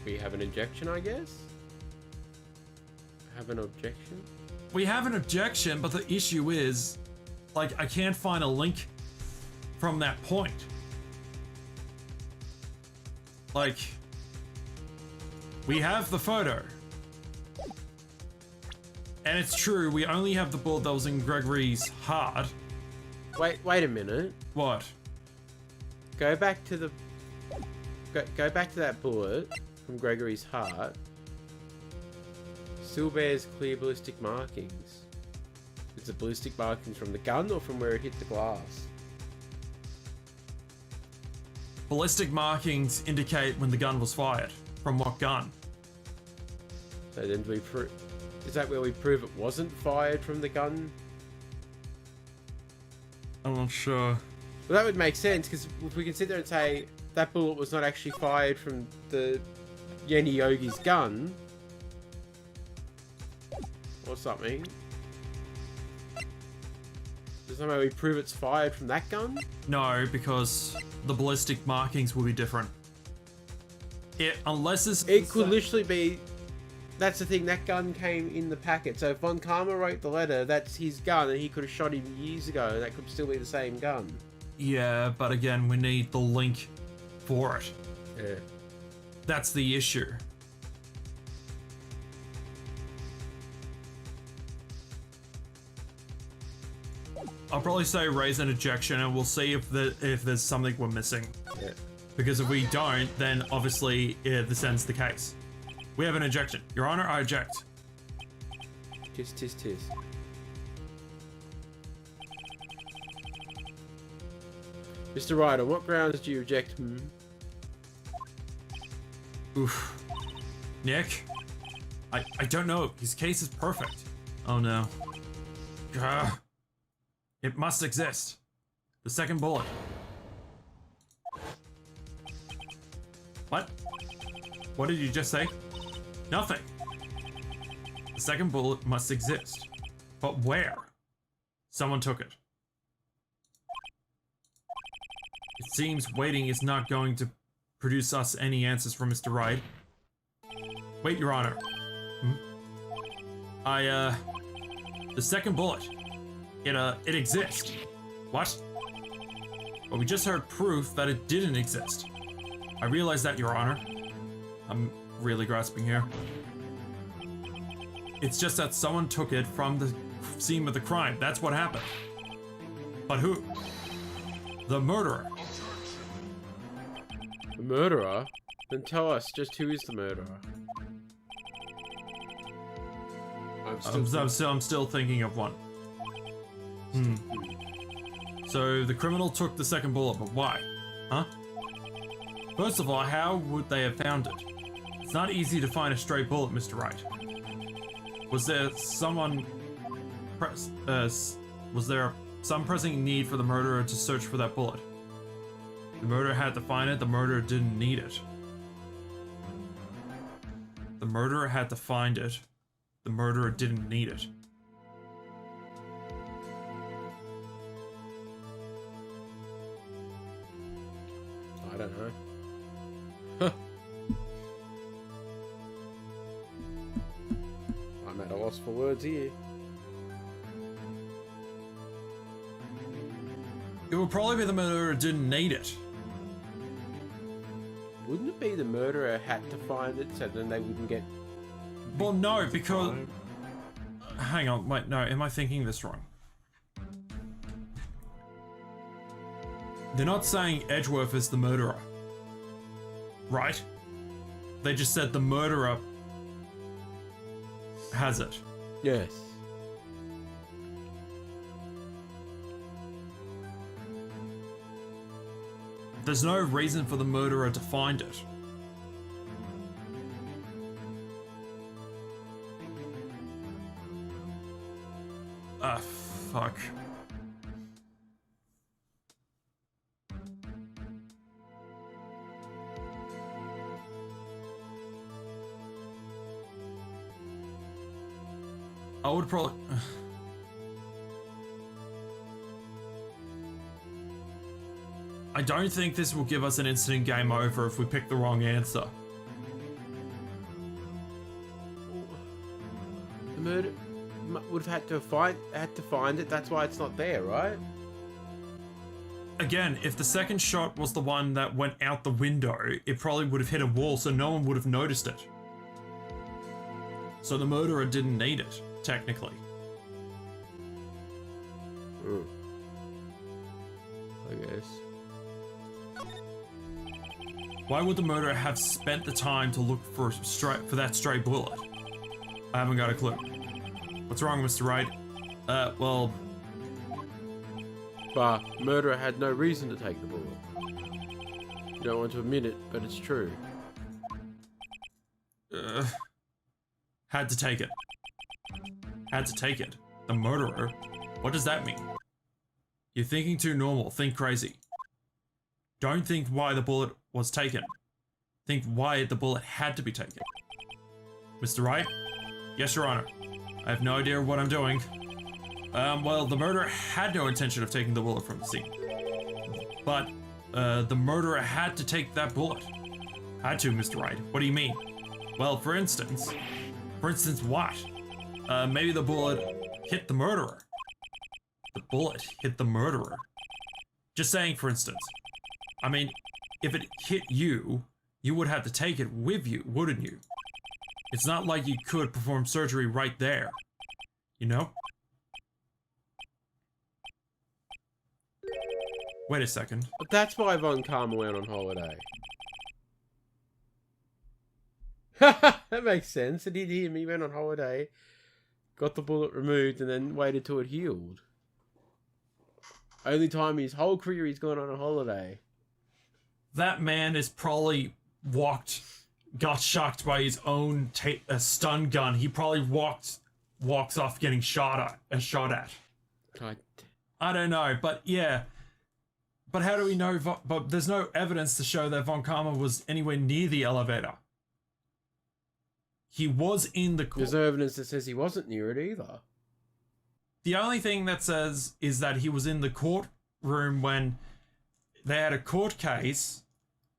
we have an objection, I guess? Have an objection? We have an objection, but the issue is, like, I can't find a link from that point. Like, we have the photo. And it's true, we only have the bullet that was in Gregory's heart. Wait a minute. What? Go back to the... Go back to that bullet from Gregory's heart. Still bears clear ballistic markings. Is the ballistic markings from the gun or from where it hit the glass? Ballistic markings indicate when the gun was fired. From what gun? So then do we prove... Is that where we prove it wasn't fired from the gun? I'm not sure. Well, that would make sense, because if we can sit there and say that bullet was not actually fired from the Yeni Yogi's gun, or something, does that mean we prove it's fired from that gun? No, because the ballistic markings will be different. Unless it's... It could literally be... That's the thing, that gun came in the packet. So if Von Karma wrote the letter, that's his gun, and he could have shot him years ago, and that could still be the same gun. Yeah, but again, we need the link for it. Yeah. That's the issue. I'll probably say raise an objection, and we'll see if there's something we're missing. Yeah. Because if we don't, then obviously this ends the case. We have an objection. Your Honor, I object. Tis. Mr. Wright, on what grounds do you object? Oof. Nick? I don't know. His case is perfect. Oh no. Gah. It must exist. The second bullet. What? What did you just say? Nothing. The second bullet must exist. But where? Someone took it. It seems waiting is not going to produce us any answers from Mr. Wright. Wait, Your Honor. The second bullet. It exists. What? But we just heard proof that it didn't exist. I realize that, Your Honor. I'm really grasping here. It's just that someone took it from the scene of the crime. That's what happened. But who? The murderer. The murderer? Then tell us just who is the murderer. I'm still thinking of one. So the criminal took the second bullet, but why? Huh? First of all, how would they have found it? It's not easy to find a stray bullet, Mr. Wright. Was there some pressing need for the murderer to search for that bullet? The murderer had to find it, the murderer didn't need it. The murderer had to find it, the murderer didn't need it. I don't know. Huh. I'm at a loss for words here. It would probably be the murderer didn't need it. Wouldn't it be the murderer had to find it so then they wouldn't get... Well, no, because... Hang on, wait, no, am I thinking this wrong? They're not saying Edgeworth is the murderer. Right? They just said the murderer has it. Yes. There's no reason for the murderer to find it. Ah, fuck. I would probably... I don't think this will give us an instant game over if we pick the wrong answer. The murder would have had to find it. That's why it's not there, right? Again, if the second shot was the one that went out the window, it probably would have hit a wall, so no one would have noticed it. So the murderer didn't need it, technically. I guess. Why would the murderer have spent the time to look for that stray bullet? I haven't got a clue. What's wrong, Mr. Wright? Well... Bah, murderer had no reason to take the bullet. You don't want to admit it, but it's true. Had to take it. Had to take it. The murderer? What does that mean? You're thinking too normal. Think crazy. Don't think why the bullet was taken. Think why the bullet had to be taken. Mr. Wright? Yes, Your Honor. I have no idea what I'm doing. Well, the murderer had no intention of taking the bullet from the scene. But, the murderer had to take that bullet. Had to, Mr. Wright. What do you mean? Well, for instance what? Maybe the bullet hit the murderer. The bullet hit the murderer. Just saying, for instance. I mean, if it hit you, you would have to take it with you, wouldn't you? It's not like you could perform surgery right there. You know? Wait a second. But that's why Von Karma went on holiday. That makes sense. It did him. He went on holiday, got the bullet removed, and then waited till it healed. Only time in his whole career he's gone on a holiday. That man is probably got shocked by his own stun gun. He probably walks off getting shot at. God. I don't know, but yeah. But how do we know? But there's no evidence to show that Von Karma was anywhere near the elevator. He was in the court. There's no evidence that says he wasn't near it either. The only thing that says is that he was in the courtroom when they had a court case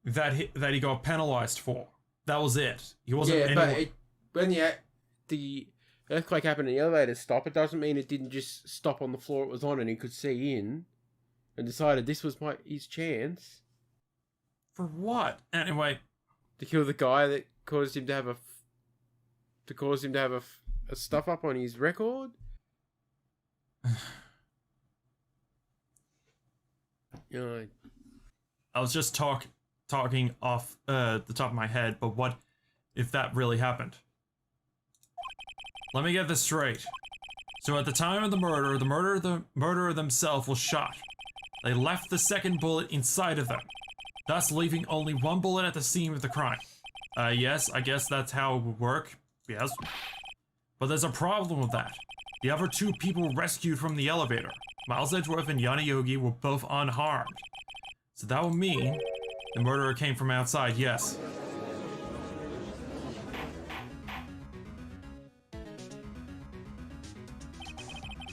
that he got penalized for. That was it. He wasn't. Yeah, but when the earthquake happened and the elevator stopped, it doesn't mean it didn't just stop on the floor it was on and he could see in, and decided this was his chance. For what? Anyway, to kill the guy that caused him to have a stuff up on his record. You know, I was just talking off the top of my head, but what if that really happened? Let me get this straight. So at the time of the murderer themselves was shot. They left the second bullet inside of them, thus leaving only one bullet at the scene of the crime. Yes, I guess that's how it would work. Yes. But there's a problem with that. The other two people rescued from the elevator, Miles Edgeworth and Yana Yogi, were both unharmed. So that would mean the murderer came from outside, yes.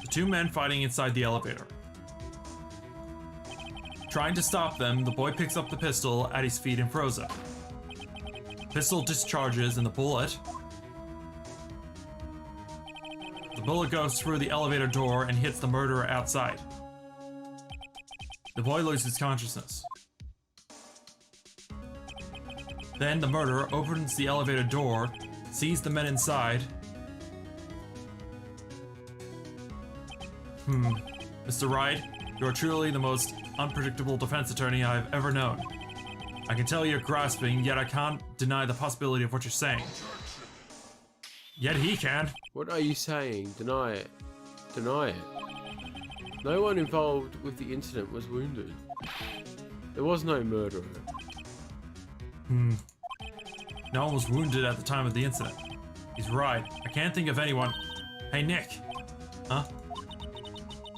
The two men fighting inside the elevator. Trying to stop them, the boy picks up the pistol at his feet and throws it. Pistol discharges and the bullet goes through the elevator door and hits the murderer outside. The boy loses consciousness. Then the murderer opens the elevator door, sees the men inside. Mr. Wright, you're truly the most unpredictable defense attorney I've ever known. I can tell you're grasping, yet I can't deny the possibility of what you're saying. Yet he can. What are you saying? Deny it. Deny it. No one involved with the incident was wounded. There was no murderer. No one was wounded at the time of the incident. He's right. I can't think of anyone. Hey, Nick. Huh?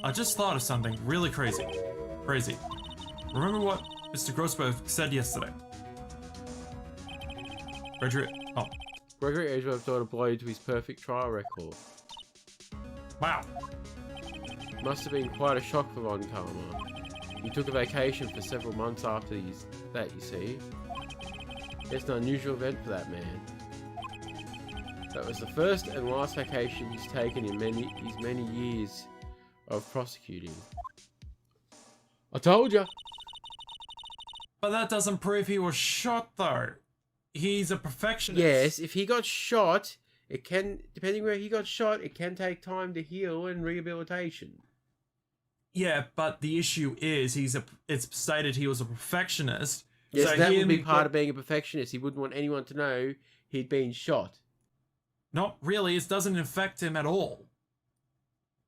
I just thought of something really crazy. Remember what Mr. Grossberg said yesterday? Gregory Edgeworth dealt a blow to his perfect trial record. Wow. Must have been quite a shock for Von Karma. He took a vacation for several months after that, you see. It's an unusual event for that man. That was the first and last vacation he's taken in his many years of prosecuting. I told you. But that doesn't prove he was shot, though. He's a perfectionist. Yes, if he got shot, it can, depending where he got shot, it can take time to heal and rehabilitation. Yeah, but the issue is it's stated he was a perfectionist. Yes, so that would be part of being a perfectionist. He wouldn't want anyone to know he'd been shot. Not really. It doesn't affect him at all.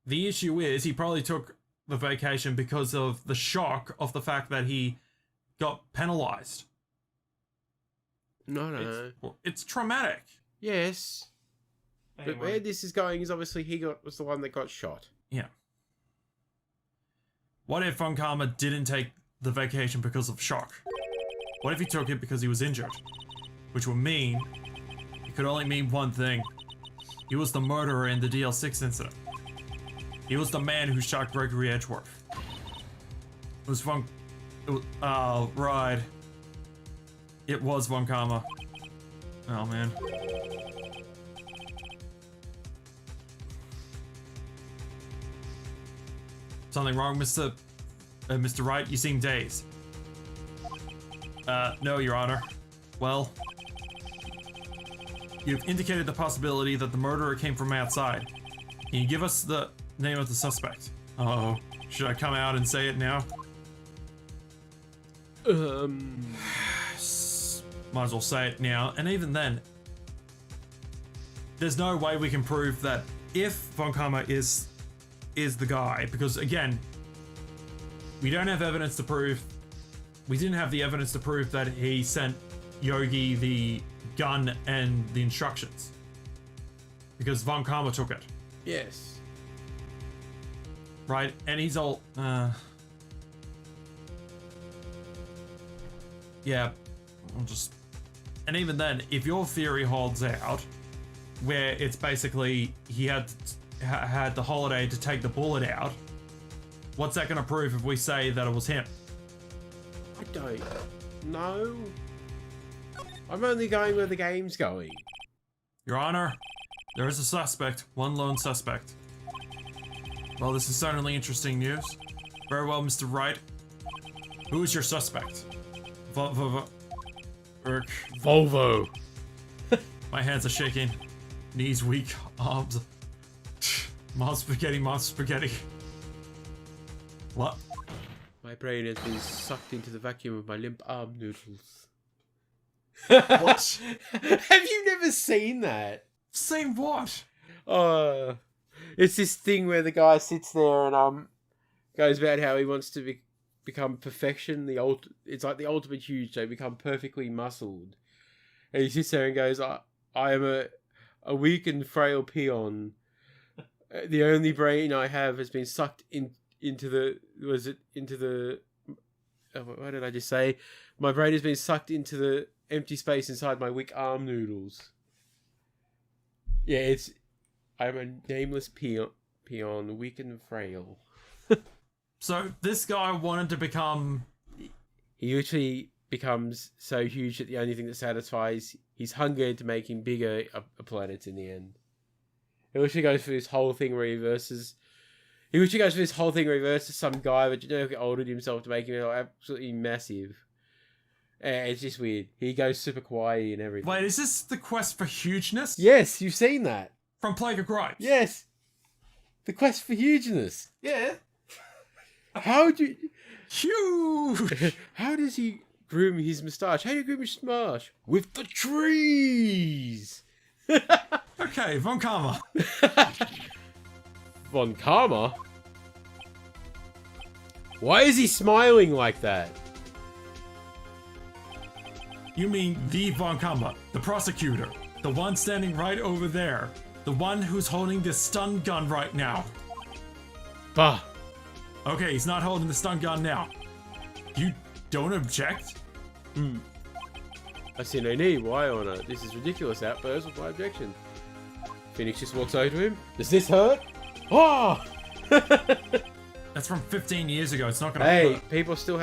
The issue is he probably took the vacation because of the shock of the fact that he got penalized. No. It's traumatic. Yes. Anyway. But where this is going is obviously was the one that got shot. Yeah. What if Von Karma didn't take the vacation because of shock? What if he took it because he was injured? Which would mean, it could only mean one thing. He was the murderer in the DL6 incident. He was the man who shot Gregory Edgeworth. It was right. It was Von Karma. Oh, man. Something wrong, Mr. Wright? You seem dazed. No, Your Honor. Well, you've indicated the possibility that the murderer came from outside. Can you give us the name of the suspect? Uh-oh. Should I come out and say it now? Might as well say it now. And even then, there's no way we can prove that if Von Karma is the guy, because again, we don't have evidence to prove. We didn't have the evidence to prove that he sent Yogi the gun and the instructions, because Von Karma took it. Yes. Right, and he's all. Yeah, I'll just. And even then, if your theory holds out, where it's basically he had the holiday to take the bullet out, what's that going to prove if we say that it was him? I don't know. I'm only going where the game's going. Your Honor, there is a suspect, one lone suspect. Well, this is certainly interesting news. Very well, Mr. Wright. Who is your suspect? Volvo. My hands are shaking. Knees weak. Arms. Mom spaghetti, mom spaghetti. What? My brain has been sucked into the vacuum of my limp arm noodles. What? Have you never seen that? Seen what? It's this thing where the guy sits there and goes about how he wants to become perfection. It's like the ultimate huge, so become perfectly muscled. And he sits there and goes, I am a weak and frail peon. The only brain I have has been sucked into the what did I just say? My brain has been sucked into the empty space inside my weak arm noodles. Yeah, I'm a nameless peon, weak and frail. So this guy wanted to become. He literally becomes so huge that the only thing that satisfies his hunger to make him bigger are planets in the end. He literally goes through this whole thing where he versus some guy, but he altered himself to make him absolutely massive. And it's just weird. He goes super kawaii and everything. Wait, is this the quest for hugeness? Yes, you've seen that. From Plague of Gripes? Yes. The quest for hugeness. Yeah. Huge! How does he groom his moustache? How do you groom his moustache? With the trees! Okay, Von Karma. Von Karma? Why is he smiling like that? You mean the Von Karma, the prosecutor, the one standing right over there, the one who's holding this stun gun right now. Bah. Okay, he's not holding the stun gun now. You don't object? I see no need. Why, Honor? This is ridiculous outburst of my objection. Phoenix just walks over to him. Does this hurt? Oh! That's from 15 years ago. It's not gonna Hey, hurt. people still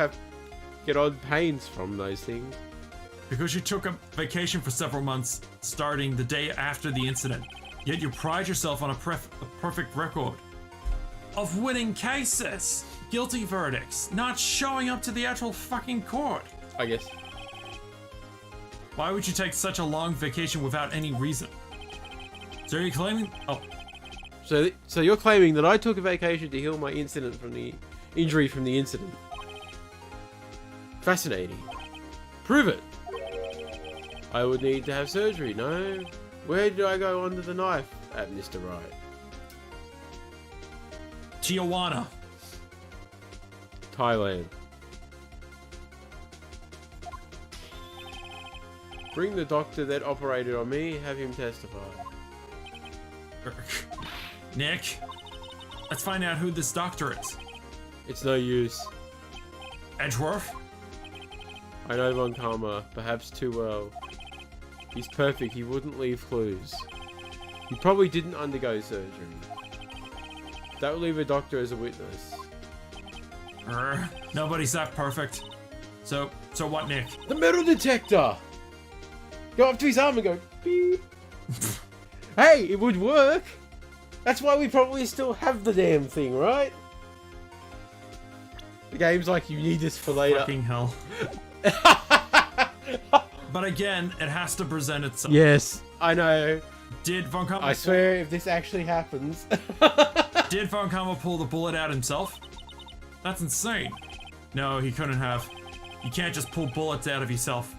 get odd pains from those things. Because you took a vacation for several months, starting the day after the incident. Yet you pride yourself on a perfect record of winning cases, guilty verdicts, not showing up to the actual fucking court. I guess. Why would you take such a long vacation without any reason? So are you claiming? Oh. So you're claiming that I took a vacation to heal my injury from the incident. Fascinating. Prove it. I would need to have surgery, no? Where did I go under the knife at, Mr. Wright? Tijuana. Thailand. Bring the doctor that operated on me, have him testify. Nick, let's find out who this doctor is. It's no use. Edgeworth? I know Von Karma, perhaps too well. He's perfect, he wouldn't leave clues. He probably didn't undergo surgery. That would leave a doctor as a witness. Nobody's that perfect. So what, Nick? The metal detector! Go up to his arm and go, beep. Hey, it would work! That's why we probably still have the damn thing, right? The game's like, you need this for later. Fucking hell. But again, it has to present itself. Yes, I know. Did Von Karma... I swear, if this actually happens... Did Von Karma pull the bullet out himself? That's insane. No, he couldn't have. You can't just pull bullets out of yourself.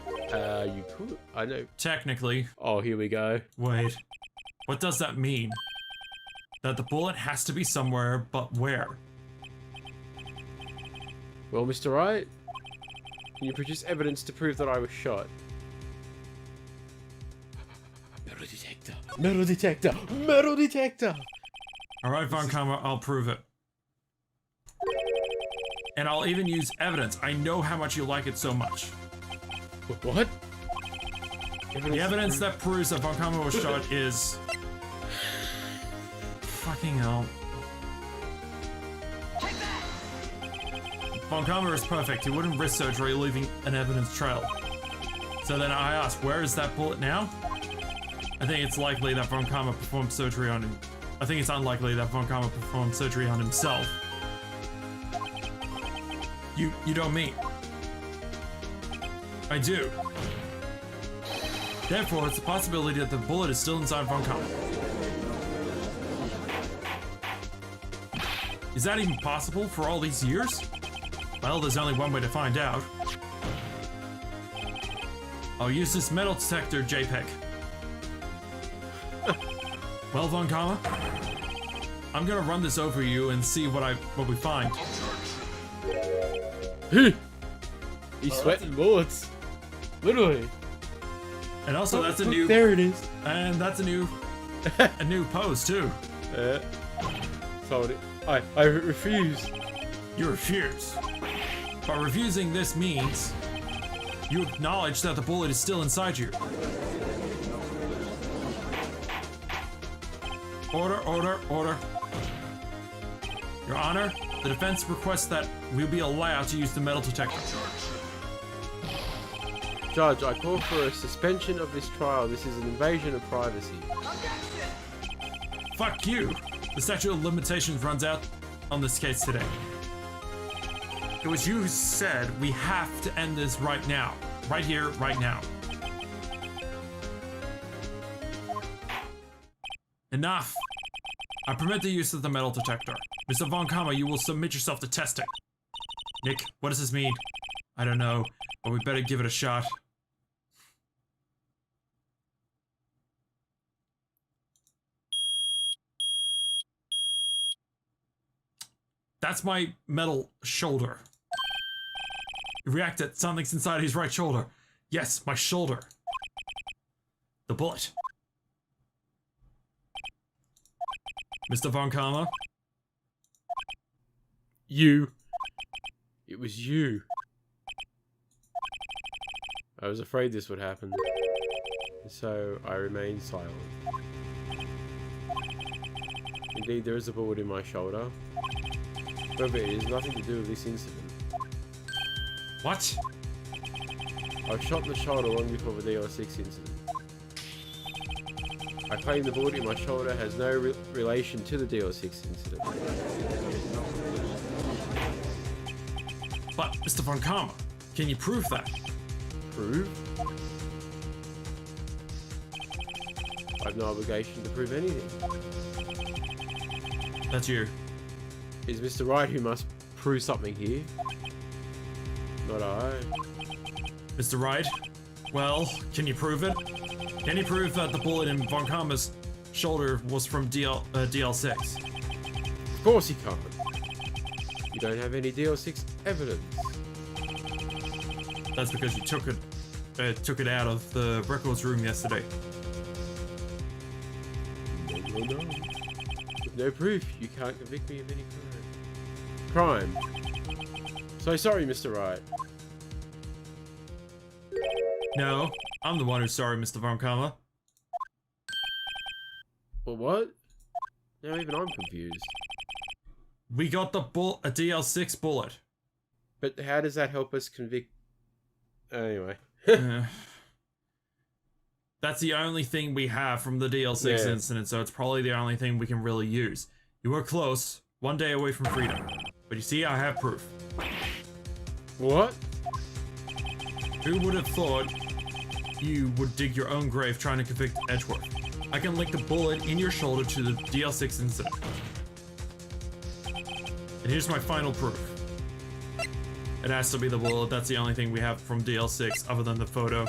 You could. I know. Technically. Oh, here we go. Wait. What does that mean? That the bullet has to be somewhere, but where? Well, Mr. Wright, can you produce evidence to prove that I was shot? Metal detector! Metal detector! Metal detector! Alright, Von Karma, I'll prove it. And I'll even use evidence. I know how much you like it so much. What? The evidence that proves that Von Karma was shot is... Fucking hell. Von Karma is perfect. He wouldn't risk surgery leaving an evidence trail. So then I ask, where is that bullet now? I think it's likely that Von Karma performed surgery on him. I think it's unlikely that Von Karma performed surgery on himself. You don't mean? I do. Therefore, it's a possibility that the bullet is still inside Von Karma. Is that even possible for all these years? Well, there's only one way to find out. I'll use this metal detector JPEG. Well, Von Karma, I'm gonna run this over you and see what we find. He's sweating bullets. Literally. And also, that's a new. There it is. And that's a new pose too. Sold it. I refuse. You refuse. But refusing this means you acknowledge that the bullet is still inside you. Order, order, order. Your Honor, the defense requests that we be allowed to use the metal detector. Judge, I call for a suspension of this trial. This is an invasion of privacy. Fuck you. The statute of limitations runs out on this case today. It was you who said we have to end this right now. Right here, right now. Enough. I permit the use of the metal detector. Mr. Von Karma, you will submit yourself to testing. Nick, what does this mean? I don't know, but we better give it a shot. That's my metal shoulder. He reacted. Something's inside his right shoulder. Yes, my shoulder. The bullet. Mr. Von Karma? You. It was you. I was afraid this would happen. So I remained silent. Indeed, there is a bullet in my shoulder. However, it has nothing to do with this incident. What? I was shot in the shoulder long before the DL6 incident. I claim the bullet in my shoulder has no relation to the DL6 incident. But, Mr. Von Karma, can you prove that? Prove? I have no obligation to prove anything. That's you. It's Mr. Wright who must prove something here. Not I. Mr. Wright, well, can you prove it? Can you prove that the bullet in Von Karma's shoulder was from DL6? Of course he can't. You don't have any DL6 evidence. That's because you took it out of the records room yesterday. No. With no proof, you can't convict me of any crime. So sorry, Mr. Wright. No, I'm the one who's sorry, Mr. Von Karma. Well, what? Now even I'm confused. We got a DL6 bullet. But how does that help us convict... Anyway. That's the only thing we have from the DL6 incident, so it's probably the only thing we can really use. You were close, one day away from freedom. But you see, I have proof. What? Who would have thought you would dig your own grave trying to convict Edgeworth? I can link the bullet in your shoulder to the DL6 incident. And here's my final proof. It has to be the bullet. That's the only thing we have from DL6 other than the photo.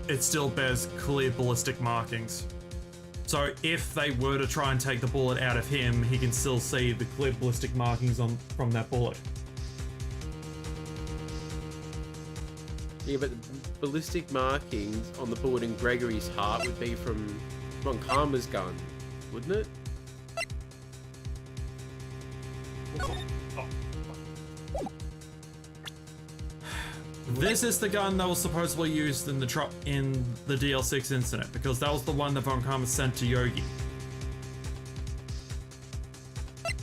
It still bears clear ballistic markings. So if they were to try and take the bullet out of him, he can still see the clear ballistic markings from that bullet. Yeah, but the ballistic markings on the bullet in Gregory's heart would be from Von Karma's gun, wouldn't it? This is the gun that was supposedly used in the DL6 incident, because that was the one that Von Karma sent to Yogi.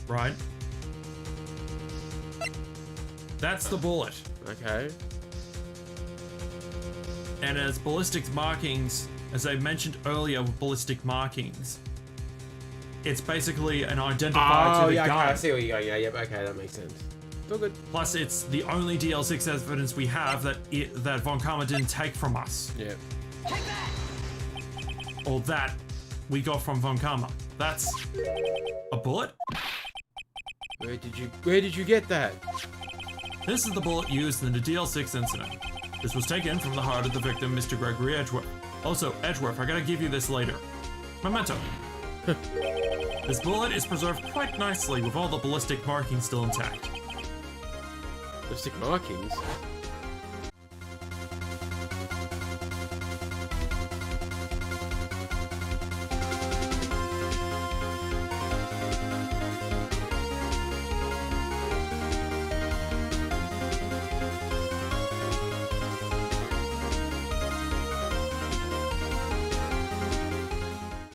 Right? That's the bullet. Okay. And as ballistic markings, as I mentioned earlier with ballistic markings, it's basically an identifier to the gun. Okay, I see where you're going. Yeah, yep, okay, that makes sense. It's all good. Plus, it's the only DL6 evidence we have that Von Karma didn't take from us. Yeah. Or that we got from Von Karma. That's a bullet? Where did you get that? This is the bullet used in the DL6 incident. This was taken from the heart of the victim, Mr. Gregory Edgeworth. Also, Edgeworth, I gotta give you this later. Memento. This bullet is preserved quite nicely with all the ballistic markings still intact. Ballistic markings?